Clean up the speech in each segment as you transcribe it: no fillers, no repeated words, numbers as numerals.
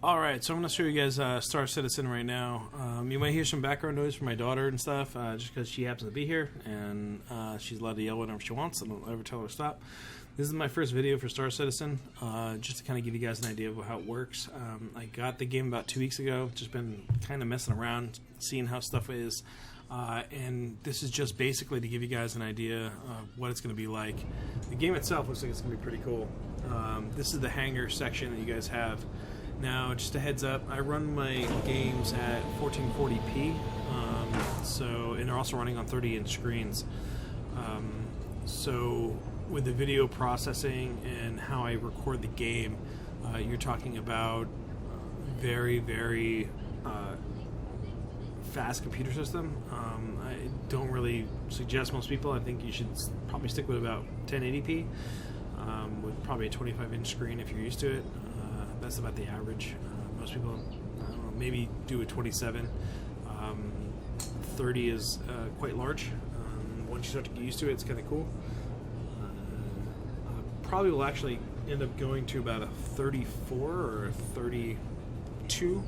Alright, so I'm going to show you guys Star Citizen right now. You might hear some background noise from my daughter and stuff, just because she happens to be here, and she's allowed to yell whenever she wants, and I'll never tell her to stop. This is my first video for Star Citizen, just to kind of give you guys an idea of how it works. I got the game about 2 weeks ago, just been kind of messing around, seeing how stuff is, and this is just basically to give you guys an idea of what it's going to be like. The game itself looks like it's going to be pretty cool. This is the hangar section that you guys have. Now, just a heads up, I run my games at 1440p, and they're also running on 30-inch screens. So with the video processing and how I record the game, you're talking about very, very fast computer system. I don't really suggest most people. I think you should probably stick with about 1080p, with probably a 25-inch screen if you're used to it. That's about the average. Most people, I don't know, maybe do a 27. 30 is quite large. Once you start to get used to it, it's kind of cool. Probably will actually end up going to about a 34 or a 32.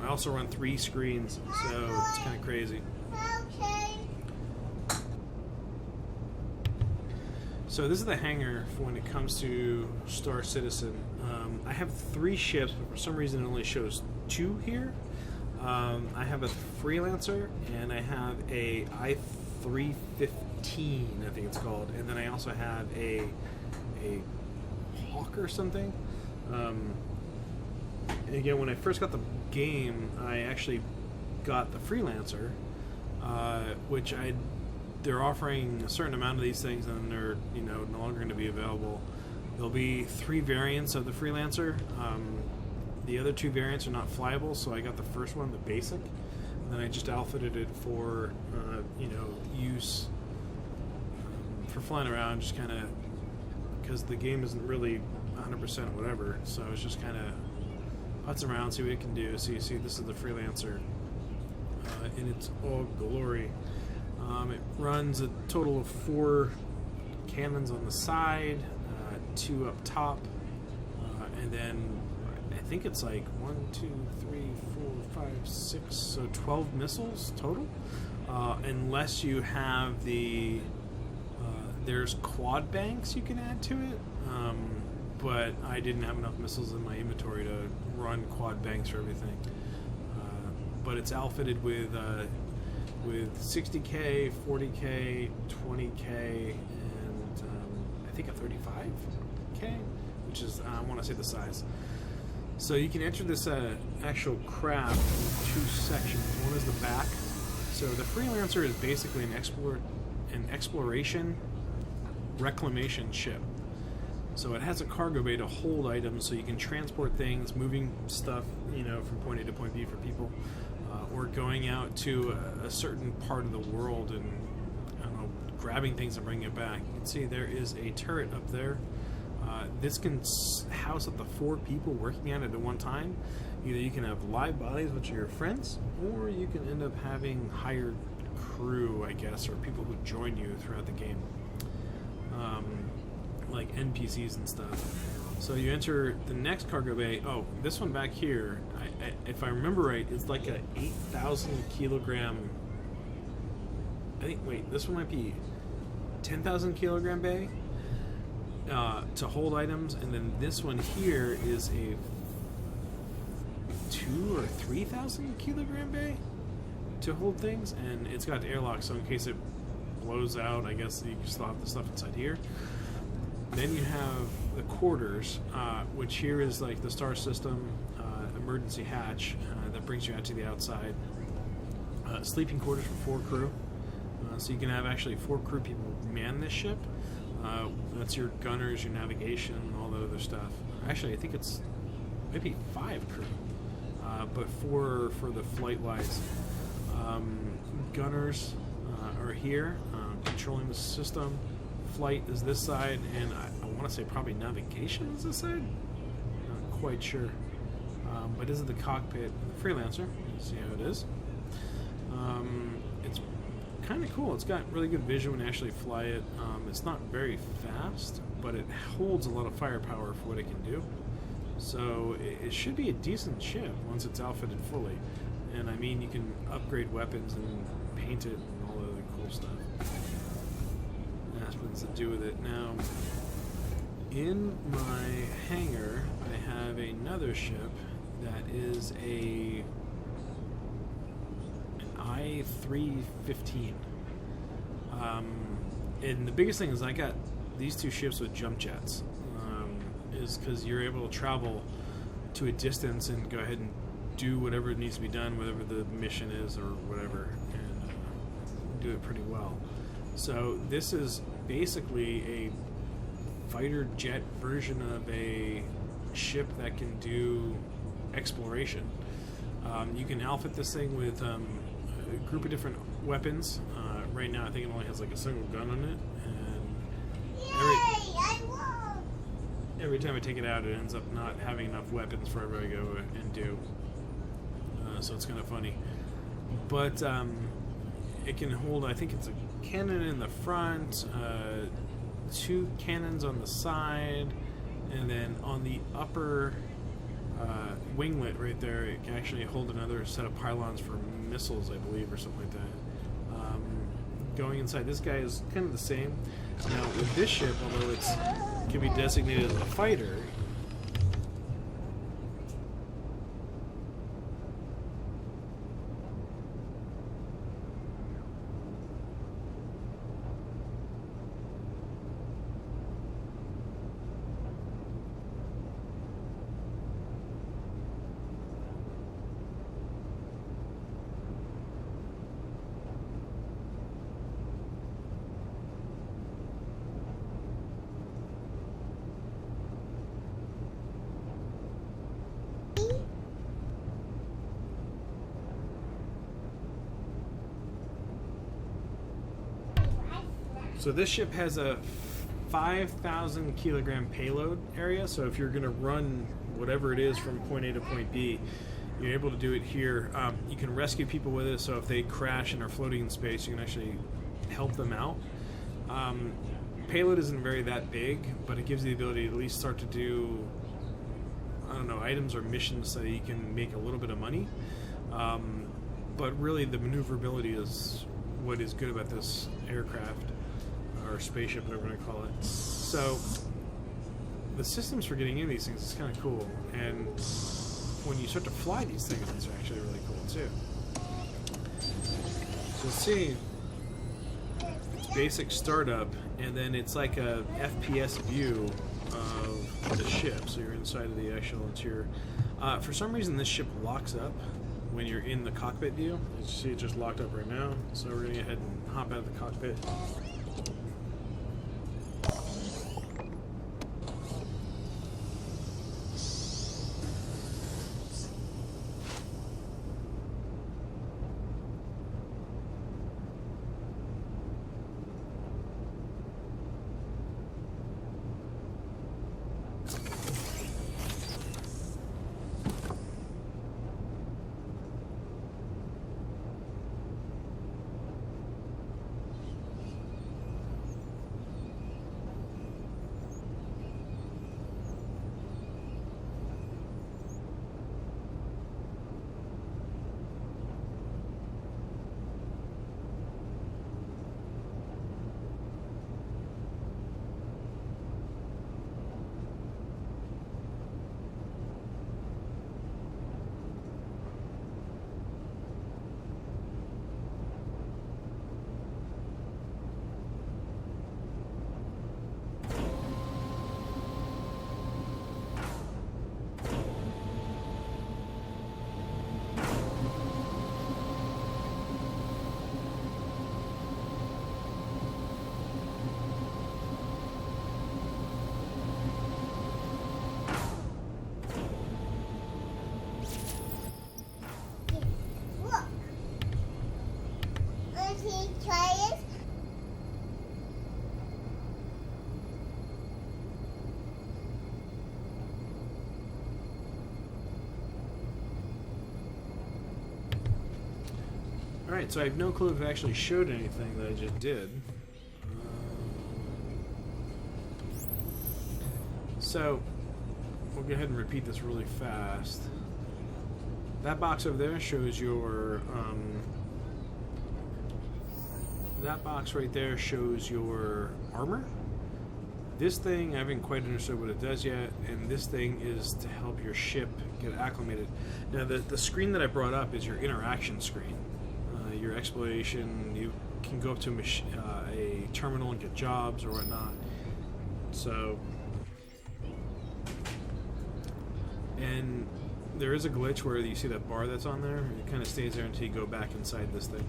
I also run 3 screens, so it's kind of crazy. So this is the hangar for when it comes to Star Citizen. I have 3 ships, but for some reason it only shows 2 here. I have a Freelancer, and I have a I-315, I think it's called, and then I also have a Hawk or something. And again, when I first got the game, I actually got the Freelancer, which they're offering a certain amount of these things, and they're no longer going to be available. There'll be 3 variants of the Freelancer. The other 2 variants are not flyable, so I got the first one, the basic, and then I just outfitted it for use for flying around, just kind of because the game isn't really 100% whatever. So it's just kind of putz around, see what it can do. So you see, this is the Freelancer in its all glory. It runs a total of 4 cannons on the side, 2 up top, and then I think it's like 1, 2, 3, 4, 5, 6, so 12 missiles total. Unless you have there's quad banks you can add to it, but I didn't have enough missiles in my inventory to run quad banks for everything. But it's outfitted with 60K, 40K, 20K, and I think a 35K, which is, I want to say the size. So you can enter this actual craft in 2 sections. One is the back. So the Freelancer is basically an exploration reclamation ship. So it has a cargo bay to hold items, so you can transport things, moving stuff, from point A to point B for people. Or going out to a certain part of the world and, I don't know, grabbing things and bringing it back. You can see there is a turret up there. This can house up to 4 people working at it at one time. Either you can have live bodies, which are your friends, or you can end up having hired crew, I guess, or people who join you throughout the game, like NPCs and stuff. So you enter the next cargo bay. Oh, this one back here, if I remember right, is like a 8,000 kilogram. I think, wait, this one might be 10,000 kilogram bay to hold items, and then this one here is a 2,000 or 3,000 kilogram bay to hold things, and it's got airlock, so in case it blows out, I guess you can still have the stuff inside here. Then you have the quarters, which here is like the star system emergency hatch that brings you out to the outside. Sleeping quarters for 4 crew, so you can have actually 4 crew people man this ship. That's your gunners, your navigation, all the other stuff. Actually, I think it's maybe 5 crew, but 4 for the flight wise. Gunners are here, controlling the system. Flight is this side, and I want to say probably navigation is this side. Not quite sure, but this is the cockpit of the Freelancer. See how it is. It's kind of cool. It's got really good vision when you actually fly it. It's not very fast, but it holds a lot of firepower for what it can do. So it should be a decent ship once it's outfitted fully. And I mean, you can upgrade weapons and paint it and all the other cool stuff. Aspens to do with it. Now, in my hangar, I have another ship that is an I-315. And the biggest thing is I got these two ships with jump jets. Is because you're able to travel to a distance and go ahead and do whatever needs to be done, whatever the mission is or whatever, and do it pretty well. So this is basically a fighter jet version of a ship that can do exploration. You can outfit this thing with a group of different weapons. Right now I think it only has like a single gun on it, and every time I take it out, it ends up not having enough weapons for everybody to go and do. So it's kind of funny. But it can hold, I think it's a cannon in the front, 2 cannons on the side, and then on the upper winglet right there, it can actually hold another set of pylons for missiles, I believe, or something like that. Going inside, this guy is kind of the same. Now, with this ship, although it can be designated as a fighter, so this ship has a 5,000 kilogram payload area, so if you're going to run whatever it is from point A to point B, you're able to do it here. You can rescue people with it, so if they crash and are floating in space, you can actually help them out. Payload isn't very that big, but it gives you the ability to at least start to do, I don't know, items or missions so that you can make a little bit of money. But really the maneuverability is what is good about this aircraft, or spaceship, whatever you want to call it. So the systems for getting into these things is kind of cool, and when you start to fly these things, it's actually really cool too. So see, it's basic startup, and then it's like a FPS view of the ship, so you're inside of the actual interior. For some reason this ship locks up when you're in the cockpit view. As you see, it just locked up right now, so we're going to go ahead and hop out of the cockpit. Alright, so I have no clue if it actually showed anything that I just did. So, we'll go ahead and repeat this really fast. That box over there shows your that box right there shows your armor. This thing, I haven't quite understood what it does yet, and this thing is to help your ship get acclimated. Now, the screen that I brought up is your interaction screen. Your exploration, you can go up to a terminal and get jobs or whatnot. So, and there is a glitch where you see that bar that's on there, and it kind of stays there until you go back inside this thing.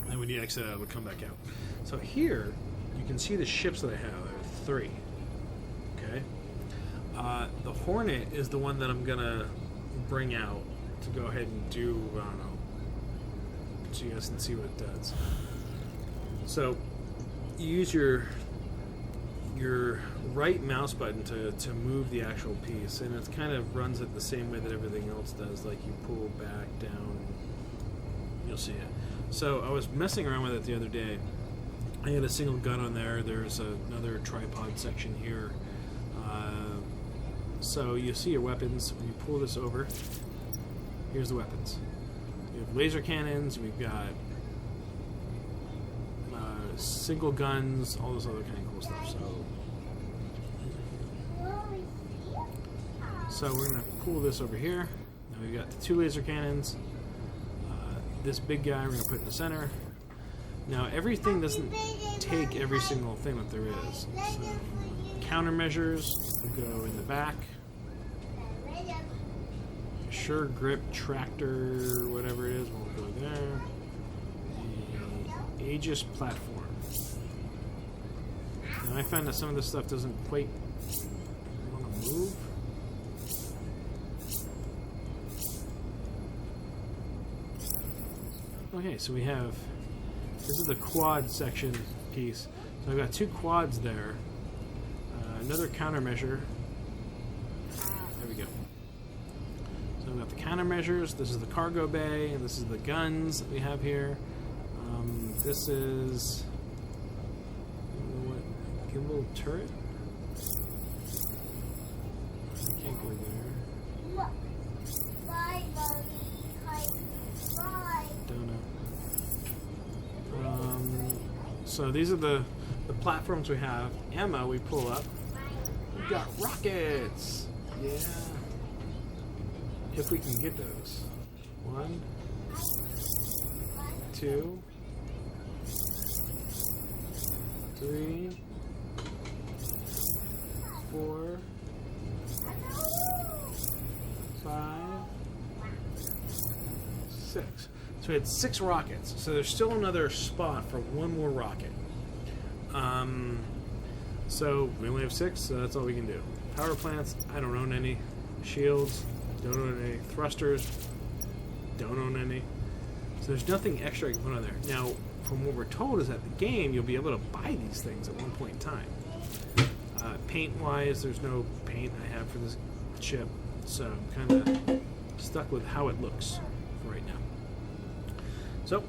And when you exit out, it'll come back out. So here, you can see the ships that I have. There are 3. Okay? The Hornet is the one that I'm going to bring out to go ahead and do, I don't know, so you guys can see what it does. So, you use your right mouse button to move the actual piece, and it kind of runs it the same way that everything else does, like you pull back, down, you'll see it. So I was messing around with it the other day. I had a single gun on there. There's another tripod section here. So you see your weapons. When you pull this over, here's the weapons. We have laser cannons. We've got single guns, all this other kind of cool stuff. So we're going to pull this over here. Now we've got the 2 laser cannons. This big guy we're going to put in the center. Now everything doesn't take every single thing that there is. So countermeasures will go in the back. Sure grip tractor, whatever it is, will go there. The Aegis platform. Now I find that some of this stuff doesn't quite want to move. Okay, so we have, this is the quad section piece. So I've got 2 quads there. Another countermeasure. There we go. So I've got the countermeasures. This is the cargo bay, and this is the guns that we have here. This is, I don't know what, gimbal turret? I can't go there. Don't know. So these are the platforms we have. Ammo we pull up. We've got rockets! Yeah. If we can get those. 1, 2, 3, 4, 5, 6. So we had 6 rockets. So there's still another spot for 1 more rocket. So we only have 6, so that's all we can do. Power plants, I don't own any. Shields, don't own any. Thrusters, don't own any. So there's nothing extra I can put on there. Now, from what we're told is that the game, you'll be able to buy these things at one point in time. Paint-wise, there's no paint I have for this chip, so I'm kind of stuck with how it looks for right now. So,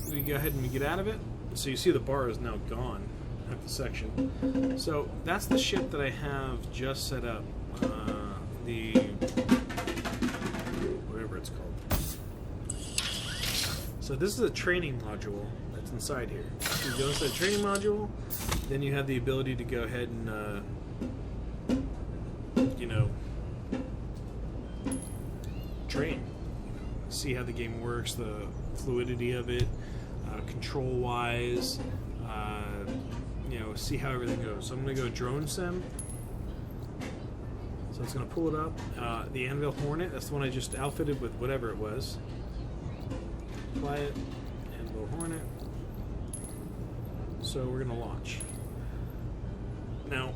we go ahead and we get out of it. So you see the bar is now gone at the section. So that's the ship that I have just set up. The whatever it's called. So this is a training module that's inside here. So you go inside the training module, then you have the ability to go ahead and train. See how the game works, the fluidity of it, control-wise, see how everything goes. So I'm going to go drone sim. So it's going to pull it up. The Anvil Hornet, that's the one I just outfitted with whatever it was. Apply it, Anvil Hornet. So we're going to launch. Now,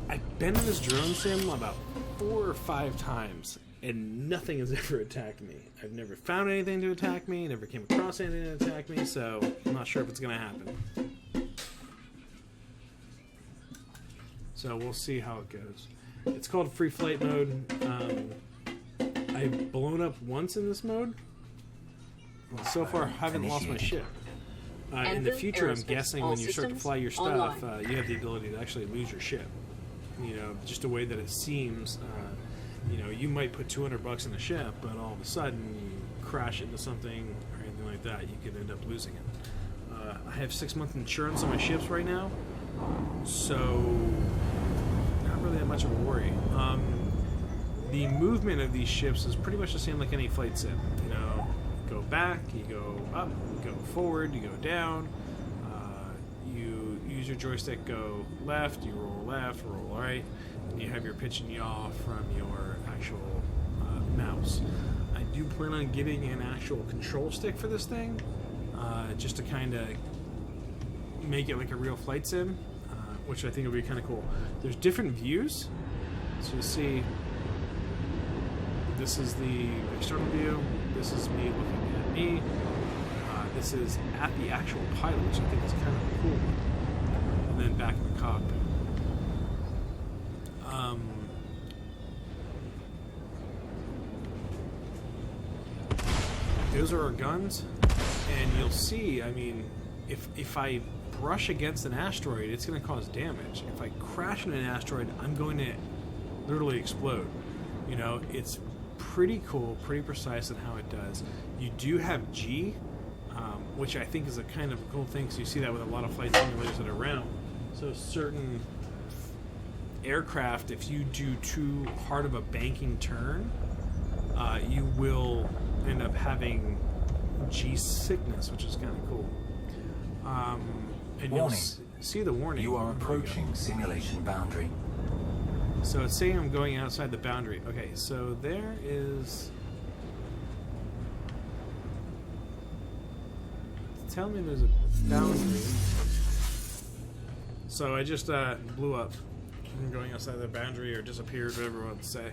I've been in this drone sim about 4 or 5 times, and nothing has ever attacked me. I've never found anything to attack me, never came across anything to attack me, so I'm not sure if it's going to happen. So we'll see how it goes. It's called free flight mode. I've blown up once in this mode. Well, so far, I haven't lost my ship. In the future, I'm guessing when you start to fly your stuff, you have the ability to actually lose your ship. You know, just the way that it seems. You know, you might put $200 in a ship, but all of a sudden you crash into something or anything like that, you could end up losing it. I have 6-month insurance on my ships right now, so not really that much of a worry. The movement of these ships is pretty much the same like any flight sim. You know, you go back, you go up, you go forward, you go down. You use your joystick, go left, you roll right, and you have your pitch and yaw from your actual mouse. I do plan on getting an actual control stick for this thing, just to kind of make it like a real flight sim, which I think will be kind of cool. There's different views, so you see, this is the external view, this is me looking at me, this is at the actual pilot, which I think is kind of cool, and then back in the cockpit. Those are our guns, and you'll see, I mean, if I brush against an asteroid, it's going to cause damage. If I crash into an asteroid, I'm going to literally explode. You know, it's pretty cool, pretty precise in how it does. You do have G, which I think is a kind of a cool thing, because you see that with a lot of flight simulators that are around. So certain aircraft, if you do too hard of a banking turn, you will end up having G sickness, which is kind of cool. And you'll see the warning. You are approaching simulation boundary. So it's saying I'm going outside the boundary. Okay, so there is... Tell me there's a boundary. So I just blew up. I'm going outside the boundary or disappeared, whatever you want to say.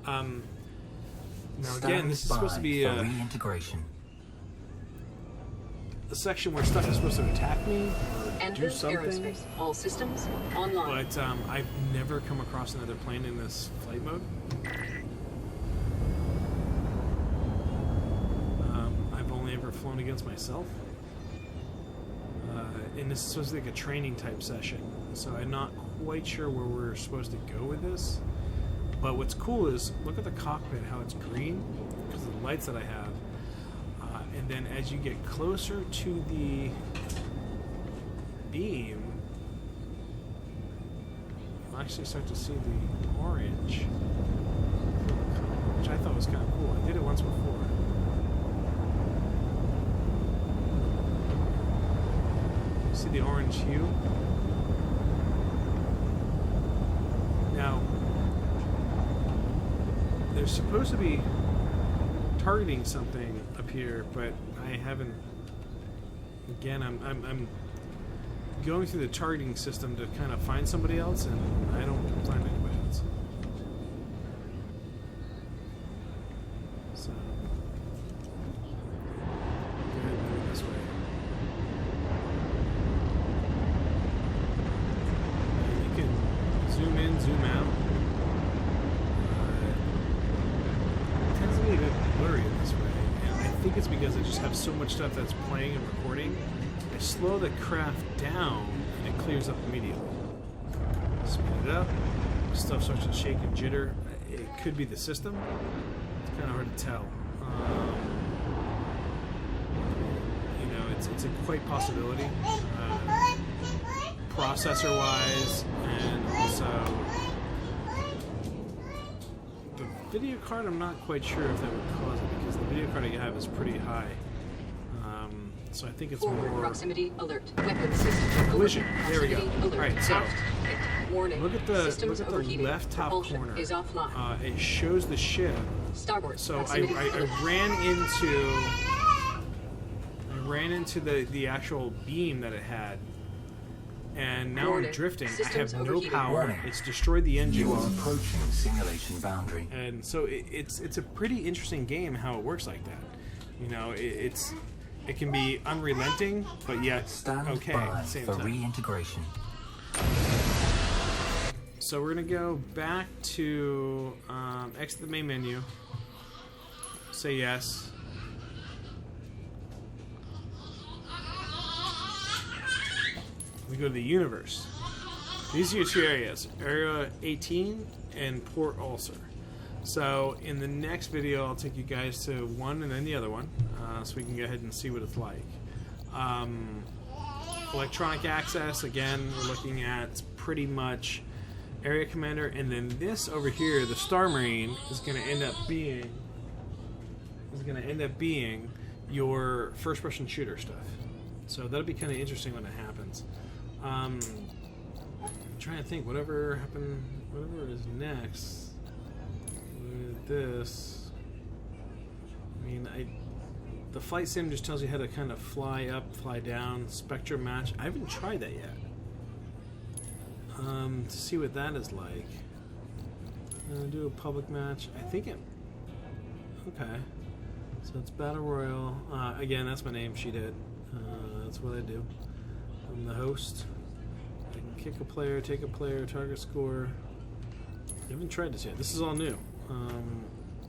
Now again, this is supposed to be reintegration. A section where stuff is supposed to attack me or do something. Aerospace. All systems online. But I've never come across another plane in this flight mode. I've only ever flown against myself. And this is supposed to be like a training type session. So I'm not quite sure where we're supposed to go with this. But what's cool is, look at the cockpit, how it's green, because of the lights that I have. And then as you get closer to the beam, you'll actually start to see the orange, which I thought was kind of cool. I did it once before. See the orange hue? Now, they're supposed to be targeting something up here, but I haven't. Again, I'm going through the targeting system to kind of find somebody else, and I don't find anybody else. So, go ahead and move this way. And you can zoom in, zoom out. It tends to be a bit blurry in this way. I think it's because I just have so much stuff that's playing and recording. I slow the craft down and it clears up immediately. Speed it up, stuff starts to shake and jitter. It could be the system. It's kind of hard to tell. You know, it's a quite possibility. Processor-wise, and also the video card, I'm not quite sure if that would cause it, because the video card I have is pretty high. So I think it's Forward more proximity alert. Weapon system collision. There we go. Alert. All right, so warning. look at the Systems overheating. left top Propulsion corner. is offline. It shows the ship. Starboard. So proximity I alert. ran into the actual beam that it had, and now Warning. I'm drifting. I Systems have no overheating. power. Warning. It's destroyed the engines. You are approaching simulation boundary. And so it's a pretty interesting game how it works like that. You know, it can be unrelenting, but yet Stand okay by at the same for time. reintegration. So we're gonna go back to exit the main menu. Say yes. We go to the universe. These are your two areas, Area 18 and Port Ulcer. So in the next video, I'll take you guys to one and then the other one, so we can go ahead and see what it's like. Electronic access, again, we're looking at pretty much Area Commander, and then this over here, the Star Marine, is going to end up being your first-person shooter stuff. So that'll be kind of interesting when it happens. I'm trying to think, whatever is next with this. I mean, the flight sim just tells you how to kind of fly up, fly down, spectrum match. I haven't tried that yet. To see what that is like. Do a public match. I think it. Okay. So it's Battle Royale. Again, that's my name, Sheethead. That's what I do. I'm the host. I can kick a player, take a player, target score. I haven't tried this yet. This is all new.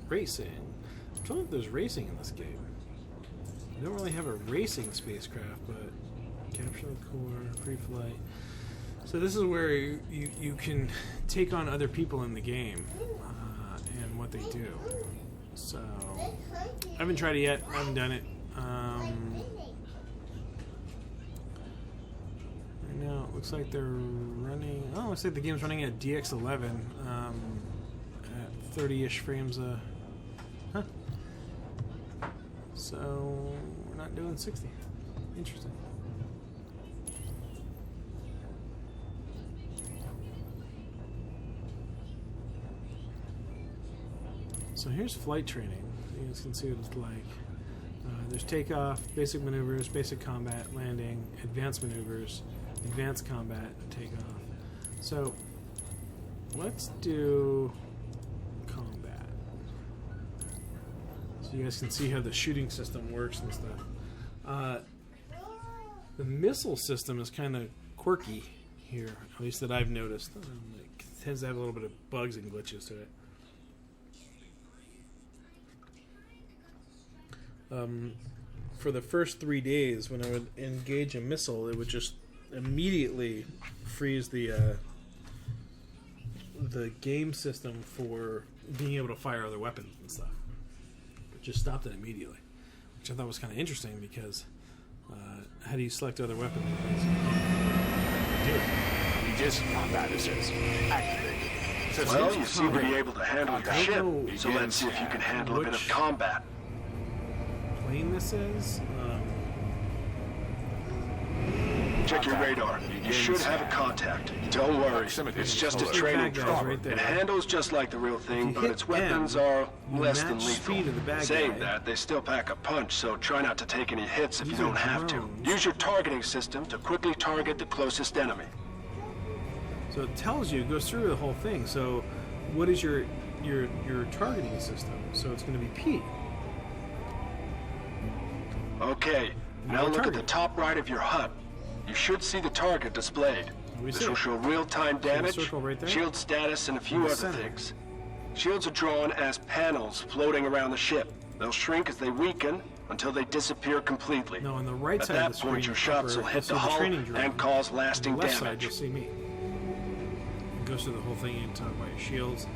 Racing. I'm trying to know if there's racing in this game. I don't really have a racing spacecraft, but capture the core, pre-flight. So this is where you can take on other people in the game and what they do. So I haven't tried it yet. I haven't done it. Right now it looks like they're running. Oh, looks like the game's running at DX11 at 30-ish frames a. Huh. So we're not doing 60. Interesting. So here's flight training. You guys can see what it's like. There's takeoff, basic maneuvers, basic combat, landing, advanced maneuvers, advanced combat, takeoff. So let's do combat. So you guys can see how the shooting system works and stuff. The missile system is kind of quirky here, at least that I've noticed. It tends to have a little bit of bugs and glitches to it. For the first 3 days, when I would engage a missile, it would just immediately freeze the game system for being able to fire other weapons and stuff. It just stopped it immediately, which I thought was kind of interesting because how do you select other weapons? Do it. You just combat assist. Activate. Well, you seem to be able to handle your ship, so let's see if you can handle a bit of combat. This is Check your radar. You should have a contact. Don't worry, it's just a training drop. It handles just like the real thing, but its weapons are less than lethal. Saying that, they still pack a punch, so try not to take any hits if you don't have to. Use your targeting system to quickly target the closest enemy. So it tells you, it goes through the whole thing. So what is your targeting system? So it's going to be P. Okay, now look at the top right of your HUD. You should see the target displayed. This will show real-time damage, shield status, and a few other things. Shields are drawn as panels floating around the ship. They'll shrink as they weaken until they disappear completely. No, on the right At side that of the screen, point, your shots will hit the hull and cause lasting on the left side, damage. you'll see me. It goes through the whole thing and talk about your shields.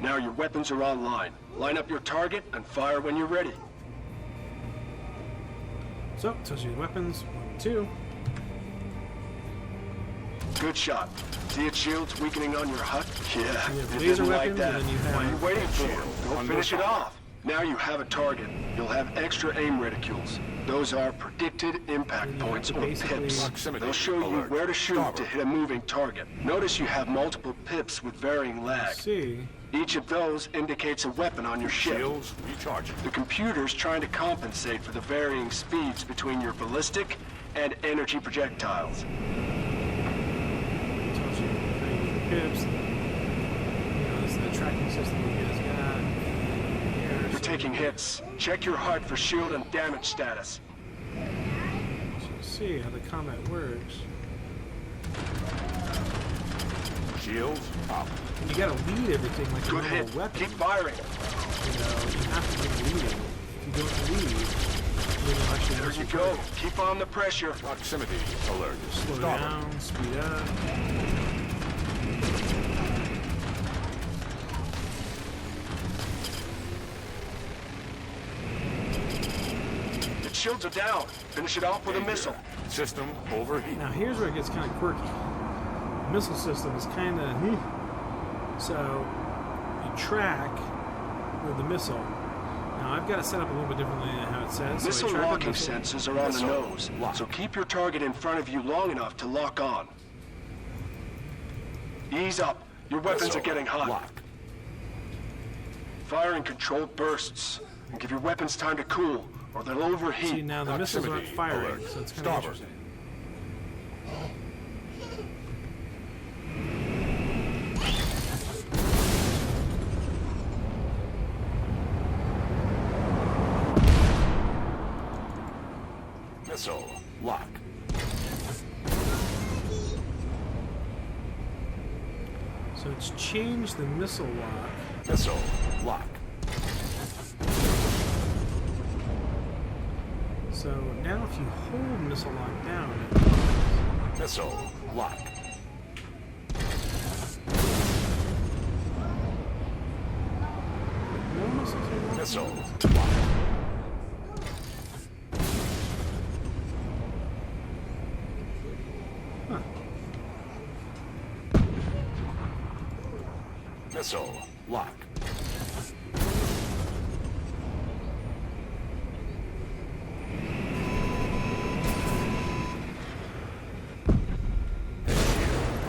Now your weapons are online. Line up your target and fire when you're ready. So, it tells you the weapons, 1, 2. Good shot. See its shields weakening on your HUD? Yeah, You have it laser didn't like weapons, that. and then you have What are you waiting for? Go on finish this it side. off. Now you have a target. You'll have extra aim reticules. Those are predicted impact And you have points, to or basically- pips. Proximity They'll show you alert. where to shoot Starboard. to hit a moving target. Notice you have multiple pips with varying lag. See, Each of those indicates a weapon on your ship. Shields recharging. The computer's trying to compensate for the varying speeds between your ballistic and energy projectiles. it tells you how you use the pips. This is the tracking system you guys got. Here, You're taking hits. Check your HUD for shield and damage status. So you see how the combat works. Shields up. And you gotta lead everything like a Good normal hit. weapon. Keep firing. You have to be leading if you don't leave, then you'll actually There miss you your go. target. Keep on the pressure. Proximity alert. Slow Starboard. down, speed up. The shields are down. Finish it off with a Danger. missile. System overheat. Now here's where it gets kind of quirky. The missile system is kind of so you track with the missile. Now I've got it set up a little bit differently than how it says. So Missile I track with locking missile. sensors are on the Missile nose, lock. so keep your target in front of you long enough to lock on. Ease up. Your weapons Missile are getting hot. lock. Fire in controlled bursts. And give your weapons time to cool, or they'll overheat. See, now the missiles aren't Proximity firing, alert. so it's kind of Starboard. interesting. Missile lock. So it's changed the missile lock. Missile lock. So now if you hold missile lock down, Missile lock. no missiles are working. Missile lock. Huh. Missile lock.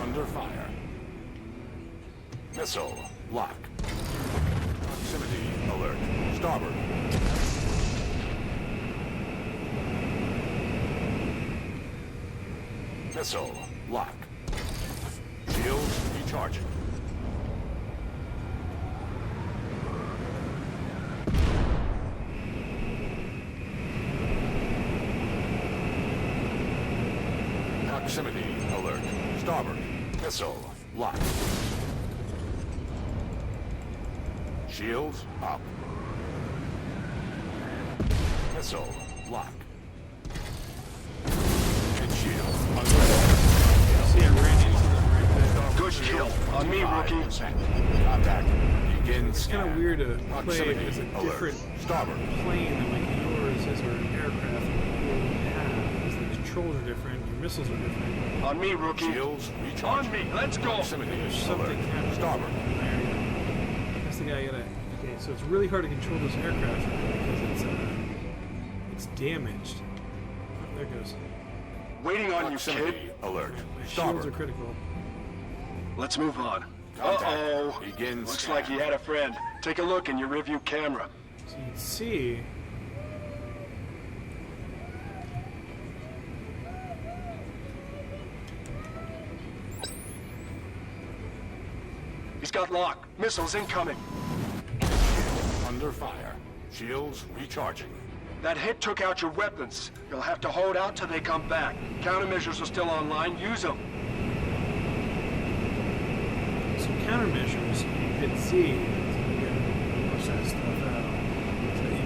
Under fire. Missile lock. Proximity alert. Starboard. Missile lock. Shields recharging. Proximity alert. Starboard. Missile lock. Shields up. Missile lock. And shield under. See, I ran into them right there. Good kill. On me, rookie. Contact begins. It's kind of weird to play Proximity as a alert. different Starboard. plane than like yours is or an aircraft you have, because the controls are different, your missiles are different. On me, rookie. Shields recharging. On me. Let's go. Proximity There's alert. something happening. Starboard. There you go. That's the guy I gotta. Okay, so it's really hard to control this aircraft because it's damaged. Oh, there it goes. Waiting on you, kid. Proximity alert. My shields Starboard. are critical. Let's move on. Contact Uh-oh. begins. Looks like he had a friend. Take a look in your rearview camera. So you can see. He's got lock. Missiles incoming. Under fire. Shields recharging. That hit took out your weapons. You'll have to hold out till they come back. Countermeasures are still online. Use them. So countermeasures, you hit Z to push that stuff out. So you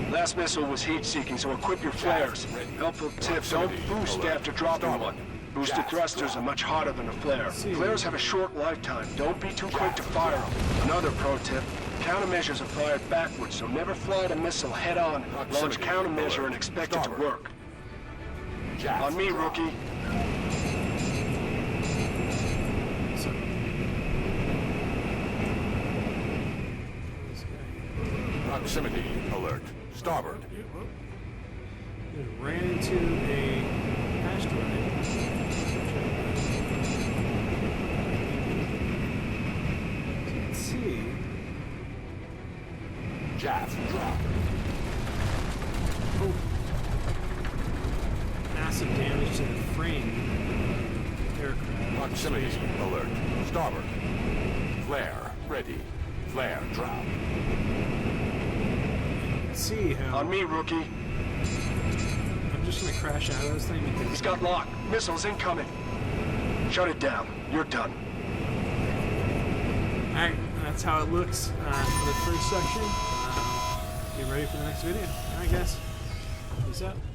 can. Last missile was heat-seeking, so equip your flares. Helpful tip, don't boost after dropping one. Boosted thrusters are much hotter than a flare. Flares have a short lifetime. Don't be too quick to fire them. Another pro tip, countermeasures are fired backwards, so never fly the missile head-on. Launch countermeasure and expect it to work. On me, rookie. So. This guy. Proximity alert. Starboard. Just ran into a asteroid. Let's see. Jaff drop. Oh. Massive damage to the frame. Aircraft. Proximity alert. Starboard. Flare ready. Flare drop. Let's see how. On me, rookie. I'm just gonna crash out of this thing because He's got lock. Missiles incoming. Shut it down. You're done. Alright, that's how it looks for the first section. get ready for the next video. Alright guys, peace out.